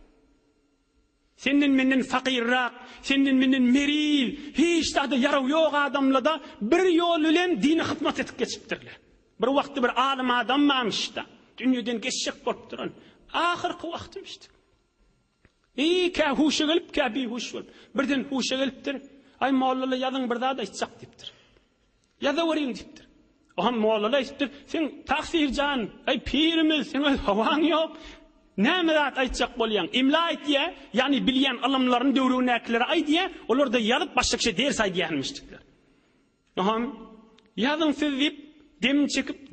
Senden menden fakirrak, senden menden meril, hiç da yaraw ýok adamlarda bir ýol bilen dini hyzmat etip geçipdirler. Bir wagty bir alim adam mamşda, dünýeden geçşek bolup duran, ahyrky wagtym işte. Ka huşa gelip, ka bi huş bolup, birden huşa gelipdir. Ay mollala ýazyň bir zada içjak dipdir. Ýaza weriň dipdir. Ohan mollala içdir, sen taksirjan, ay pirimiz, sen hawaň ýok. Näme zat aýtjak bolýan? İmla aýtýa, ýani bilýän alamlaryň döwrünäkleri aýtýa, olarda ýazyp başgaça ders aýdýanmışdyklar. Ohan ýazyň söz dip,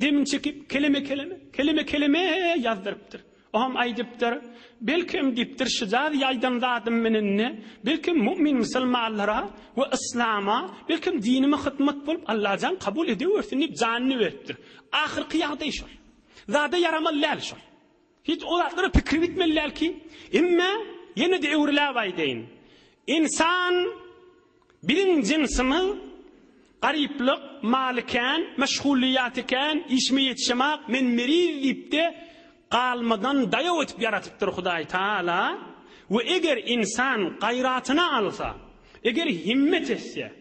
demin çekip, kelime ýazdyrypdyr. Ohan aýdypdyr, belkim dipdir şu zat ýaýdan zatym menenne, belkim mu'min musulmanlara we islama, belkim dinime hyzmat bolup Allah'dan kabul ediyorsun dip janyny beripdir. Ahyrky ýagdaý şol. Zada yaramallar şol. Hiç olatlara pikir bitmeliler ki, imma yine de öwrüläp aýdaýyn. İnsan birin jinsimi garyplyk, malikan, meşgulliýatykan, işme ýetişmek, men meriz diýipde galmadan daýaw etip yaratypdyr Hudaý Taala. We eger insan gaýratyna alsa, eger himmet etse,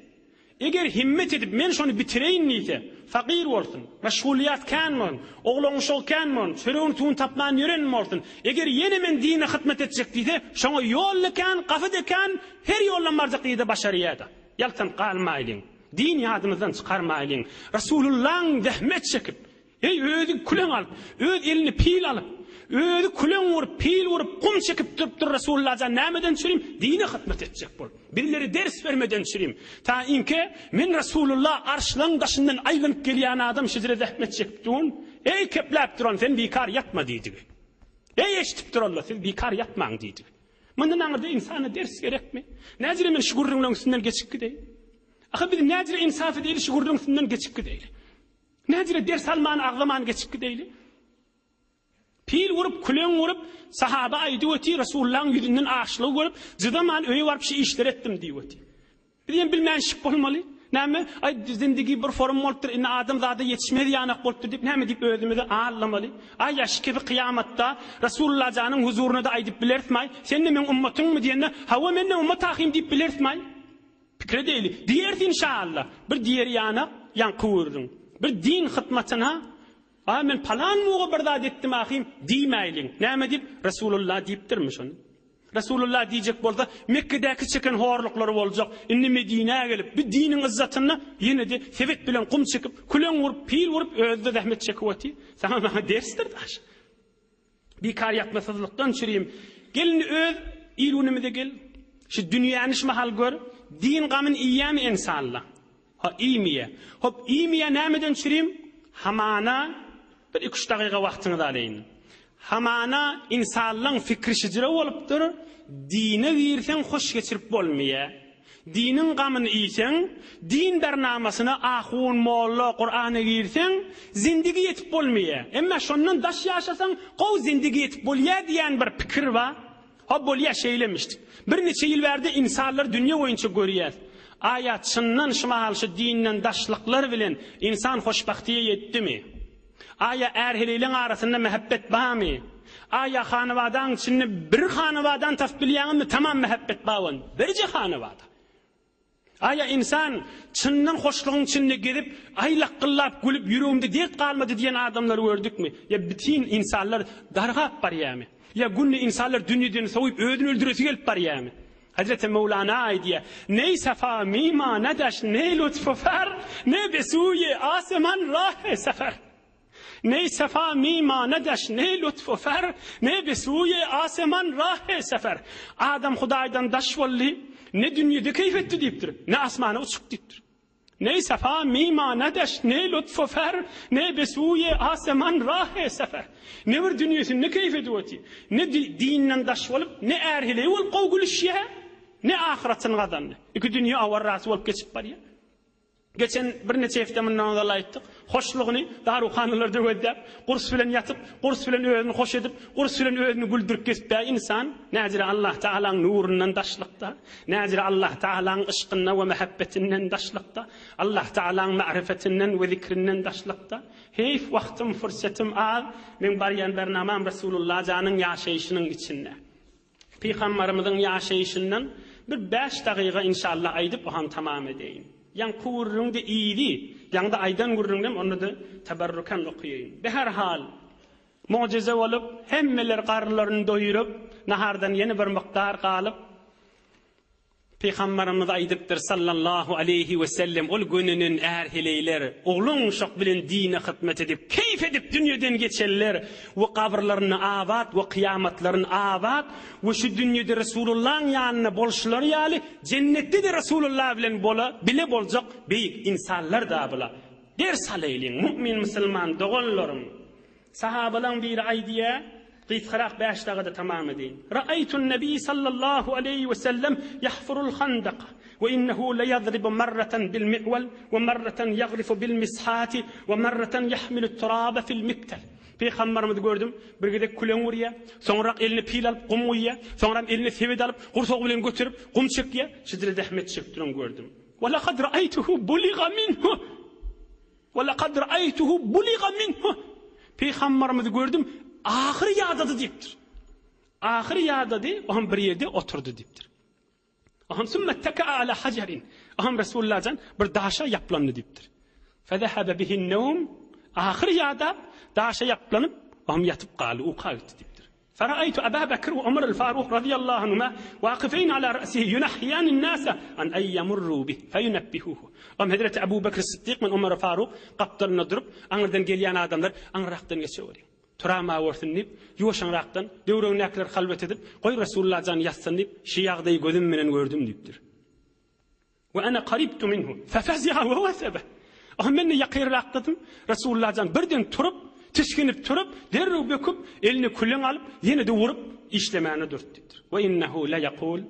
eger himmet edip men şonu bitireýin diýse, fakir bolsun, meşguliyat kanmon, oğlun şol kanmon, sürün tuğun tapman yören bolsun. Eger yeni men dine hyzmat etjek diýse, şoňa ýolly kan, gafyda kan, her ýollan marjak diýdi başaryýada. Ýaltan galmaýlyň, din ýadymyzdan çykarmaýlyň. Rasulullahyň zähmet çekip, özü kulen alıp, öz elini pil alıp, özü kulen vurup, pil vurup, kum çekip durupdyr Rasulullah'a nämeden çürüm? Dine hyzmat etjek bol. Birileri ders vermeden çürüm. Ta inke men Rasulullah arşlaň başyndan aýlanyp gelýän adam şeýle zähmet çekipdiň. Ey kepläp duran, sen bikar yatma diýdi. Ey eşitip duralla, sen bikar yatmaň diýdi. Mundan aňyrda insana ders gerekmi? Näzire men şugurdyň üstünden geçip gideyim? Aha biz näzire insaf edeli şugurdyň üstünden geçip gideyim? Näzire ders alman aglaman geçip gideyim? Pil vurup, kulen vurup, sahaba aýdypdy, Rasulullahyň ýüzünden aşlyk görüp, jydaman öýe barıp şu işler etdim diýipdi. Bilen bilmänşik bolmaly. Näme? Ay zindigi bir forum bolupdyr, indi adam zada yetişmedi ýanak bolupdyr diýip näme diýip özümizi ağlamaly. Ay ýaşky bir kıyamatda Rasulullah janyň huzuruna da aýdyp bilertmay, sen de men ummatyňmy diýende, hawa men de ummat ahym diýip bilertmay. Pikir edeli. Diýerdi inşallah. Bir diýer ýanak ýanky wurdyň. Bir din hyzmatyna men palan muğu bir zat etdim ahim diýmäýliň. Näme diýip Rasulullah diýipdirmi şonu? Rasulullah diýjek bolsa Mekkedäki çeken horluklary boljak. Indi Medinäge gelip bir diniň izzatyny ýene de sebep bilen kum çekip, kulen vurup, pil vurup özde zähmet çekipdi. Sana dersdir daş. Bikar ýatmasızlykdan çürüýüm. Gelin öz ilunymyza gel. Şu dünýäni mahal gör. Din gamyn iýämi inşallah. Ha iýmiýe. Hop iýmiýe nämeden çürüýüm? Hamana bir 2 daqiqa wagtyňyzy alaýyn. Hamana insanlaryň fikri şijire bolupdyr. Dine wirsen hoş geçirip bolmaýa. Dinin gamyny iýsen, din bernamasyna ahun, molla, Qur'any girsen, zindigi ýetip bolmaýa. Emma şondan daş ýaşasaň, gow zindigi ýetip bolýar diýen bir pikir bar. Ha bolýa şeýlemişdik. Bir neçe ýyl berdi insanlar dünýä boýunça görýär. Ayat çyndan şumal şu dinden daşlyklar bilen insan hoşbahtiye yetdimi? Aya erhelilerin arasında mehabbet barmy? Aya hanawadan içinde bir hanawadan taf bilýärmi tamam mehabbet baryn? Birje hanawada. Aya insan çyndan hoşlugyň içinde girip aýlak gyllap gülüp ýüregimde dert galmady diýen adamlary gördükmi? Ya bütün insanlar dargap barýarmy? Ya günni insanlar dünýeden soýup ödünü öldüresi gelip barýarmy? Hazreti Mevlana aýdýar: "Ney safa mima nadaş, ney lütfu fer, ne besuye asman rah sefer." Ney safa mima nadaş, ney lütfu fer, ne besuye asman rah sefer. Adam Hudaýdan daş bolly, ne dünýede keyfetdi diýipdir, ne asmana uçup diýipdir. Ney safa mima nadaş, ney lütfu fer, ne besuye asman rah sefer. Ne bir dünýesinde ne keyfetdi, ne dinden daş bolup, ne erhile bol gowguluşýa. Ne ahiretin gazandy. İki dünýä awarrasy bolup geçip barýar. Geçen bir neçe hafta bundan da ayttık. Hoşluğunu daruxanalarda ödep, qurs bilen yatıp, qurs bilen özünü hoş edip, qurs bilen özünü güldürüp geçip insan näzire Allah Taala'nın nurundan daşlıkta, näzire Allah Taala'nın ışkından ve muhabbetinden daşlıkta, Allah Taala'nın ma'rifetinden ve zikrinden daşlıkta. Heyf vaktim, fırsatim az, men baryan bernamam Resulullah canın yaşayışının içinde. Peygamberimizin yaşayışından bir 5 dakika inşallah aydıp o ham tamam edeyim. Yan kurrunda iyiydi. Yan da aydan kurrundam onu da teberrukan okuyayım. Be her hal mucize olup hemmeler qarlarını doyurup nahardan yeni bir miqdar qalıp Peygamberimiz aydıptır sallallahu aleyhi ve sellem ol gününün erheleyler oğlun şok bilen dine hizmet edip keyif edip dünyadan geçerler ve kabrlarını abat ve kıyametlerini abat ve şu dünyada Resulullah'ın yanına bolşular yali cennette de Resulullah bilen bola bile bolacak büyük insanlar da bula ders aleyleyin mümin müslüman doğullarım sahabalan bir aydiye قيثخراق باش تاغد تمام دين رأيت النبي صلى الله عليه وسلم يحفر الخندق وإنه ليضرب مرة بالمعول ومرة يغرف بالمسحات ومرة يحمل التراب في المكتل في خمر مدقوردم برقدك كلهم وريا sonra elini pil alıp kum uyuya sonra elini sevid alıp kursoğu bilen götürüp kum çıkıya şidret ahmet çıktığını gördüm وَلَقَدْ رَأَيْتُهُ بُلِغَ مِنْهُ وَلَقَدْ رَأَيْتُهُ بُلِغَ مِنْهُ Peygamberimizi gördüm ahir yağdadı deyiptir. Ahir yağdadı, oham bir yerde oturdu deyiptir. Oham sümme teka'a ala hacerin. Oham Resulullah'dan bir daşa yaplandı deyiptir. Fedehebe bihin nevum, ahir yağda daşa yaplanıp, oham yatıp qalı, uqalıttı deyiptir. Feraytu Ebu Bekir ve Ömer el-Faruk radiyallahu anhuma vakıfeyn ala ra'sihi yunahhiyanin nasa an ay yamurru bih feyunebbihuhu. Oham Hazreti Ebu Bekir Sıddık men Ömer el-Faruk kaptanına durup, anırdan geliyen adamlar anıraqtan geçiyor. Turama worthinip, yuwaşanraqtan, döwregnäkler halwet edip, qoy Resulullah can yatsın dip, şu yağdayı gözüm menen gördüm dipdir. Ve ana qaribtu minhu, fafazi'a ve wasaba. Ahım meni yaqirraqtadım, Resulullah can birden turup, tiskinip turup, derrew böküp, elini kullen alıp, yine de vurup, işlemeni dürttüdür. Ve innehu la yaqul,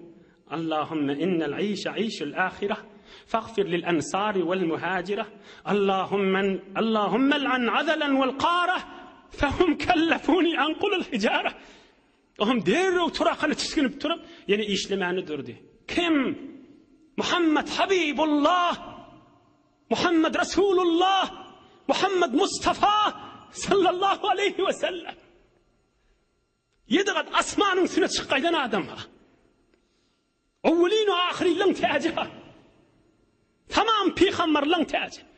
Allahümme innel aysha ayshul ahireh, faghfir lil ansari vel muhacireh, Allahümme al'an azalan vel qareh, فهم كلفوني أنقل الحجارة وهم ديروا تراقنا تسكنوا بتراب يعني إيش لما ندردي كم محمد حبيب الله محمد رسول الله محمد مصطفى صلى الله عليه وسلم يدغد أسمان سنة شقيدان آدمها أولين وآخرين لن تأجها تمام بيخمر لن تأجها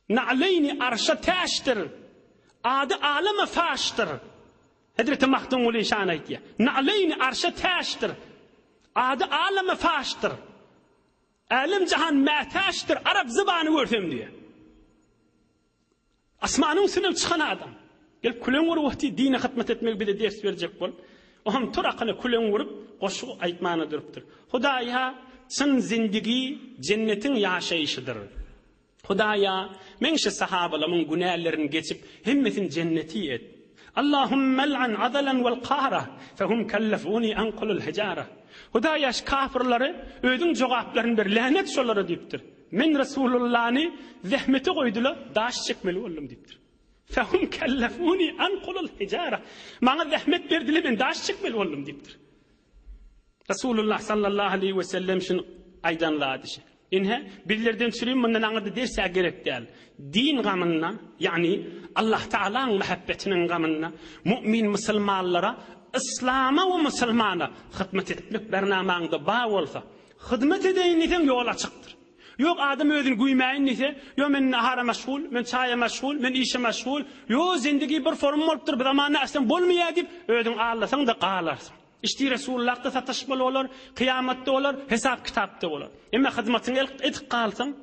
نعليني أرشا تاشتر عاد عالم فاشتر هدرت مختم ولي شانيتيا نعليني أرشا تاشتر عاد عالم فاشتر عالم جهان ما تاشتر عرب زبان ورثم دي أسمعنون سنة تشخن آدم قال كلهم وروحتي دين ختمة تمل بدا ديرس بيرجع قول وهم ترقنا كلهم ورب قشو أيتمان دربتر خدايا سن زندگي جنتين yaşayışıdır Hudaya menşe sahabalamın günahlarını geçip himmetin cenneti et. Allahümme al'an adalan vel qara fehum kellefuni anqulul hijara. Hudaya kafirleri ödün cevaplarını bir lanet şolara deyiptir. Men Resulullah'ni zahmeti koydular, daş çekmeli oldum deyiptir. Fehum kellefuni anqulul hijara. Bana zahmet verdiler, ben daş çekmeli oldum deyiptir. Resulullah sallallahu aleyhi ve sellem şunu aydanladı. İnhe billerden süreyim bundan anladı derse gerek değil. Din gamına yani Allah Teala'nın muhabbetinin gamına mümin Müslümanlara İslam'a ve Müslümana hizmet etmek bernamağında bağ olsa hizmet edeyim niten yol açıktır. Yok adam özünü güymeyin nite yok men nahara meşgul, men çaya meşgul, men işe meşgul yok zindagi bir form oluptur bir zamanı aslen bolmaya deyip özün ağlasan da qalarsın. İşte Resulullah'ta satışmalı olur, kıyamette olur, hesap kitapta olur. Ama hizmetini etik kalsın,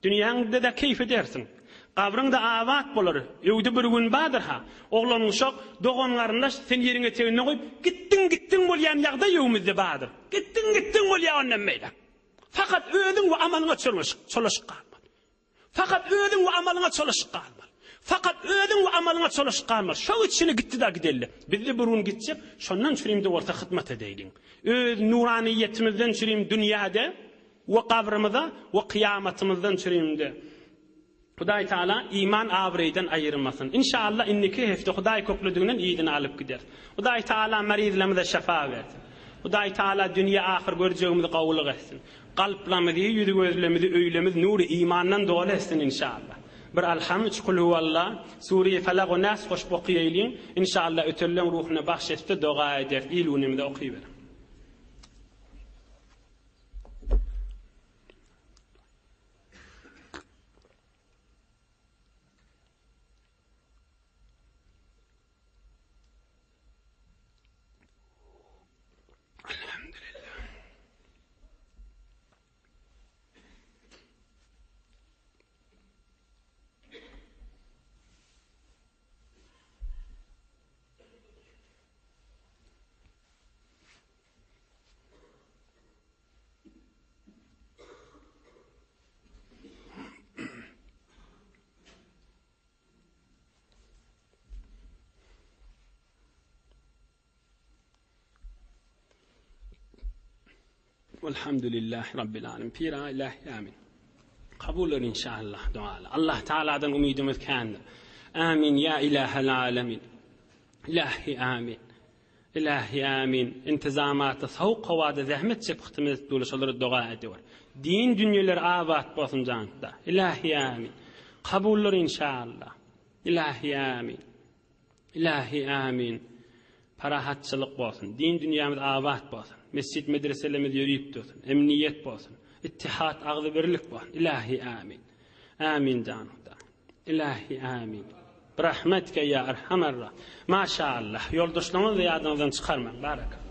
dünyanda da keyif edersin. Kabrında avat bulur, evde bir gün badır ha. Oğlanın şok, doğanlarında sen yerine teğenine koyup, gittin bolyan yağda evimizde badır. Gittin bolyan ondan meydan. Fakat ödün ve amalına çalışık kalmalı. Fakat ödün ve amalına çalışık kalmalı. Fakat ödün ve amalına çalışık kalmalı. Şu içine gitti de gidelim. Biz de burun gidecek, şundan çürüyüm de orta hizmet edelim. Nuraniyetimizden çürüyüm dünyada, ve kabrımıza ve kıyametimizden çürüyümde. Hudaý Taala iman abreyden ayırmasın. İnşallah inniki hefte Hudaý köplüdüğünden iyidini alıp gider. Hudaý Taala merizlerimize şefa versin. Hudaý Taala dünya ahir görjegimizi gowuluk etsin. Kalplarımızı, yüzü gözlerimizi, öýlemiz nuru imandan dolu etsin inşallah. Bir alhamd kul huvallah Suriye Felak ve Nas hoş boqiyelin inşallah ötürlen ruhuna bahşetip dua eder. İlunimde okuyver. Elhamdülillahi Rabbil alemin. Pira ilahi amin. Kabul olur inşallah dualar. Allah Teala'dan umidimiz kandır. Amin ya ilahel alemin. İlahi amin. İlahi amin. İntizamatı savuk havada zahmet çektiğimiz dolaşaları dua ediyor. Din dünyalar abat bolsun canında. İlahi amin. Kabul olur inşallah. İlahi amin. İlahi amin. Parahatçılık bolsun. Din dünyamız abat bolsun. Mescid medreselerimiz yürüyüp dursun. Emniyet bolsun. İttihat ağzı birlik bolsun. İlahi amin. Amin canımda. İlahi amin. Rahmetke ya erhamer rahim. Maşallah. Yoldaşlarımızı yadınızdan çıkarmayın. Barak.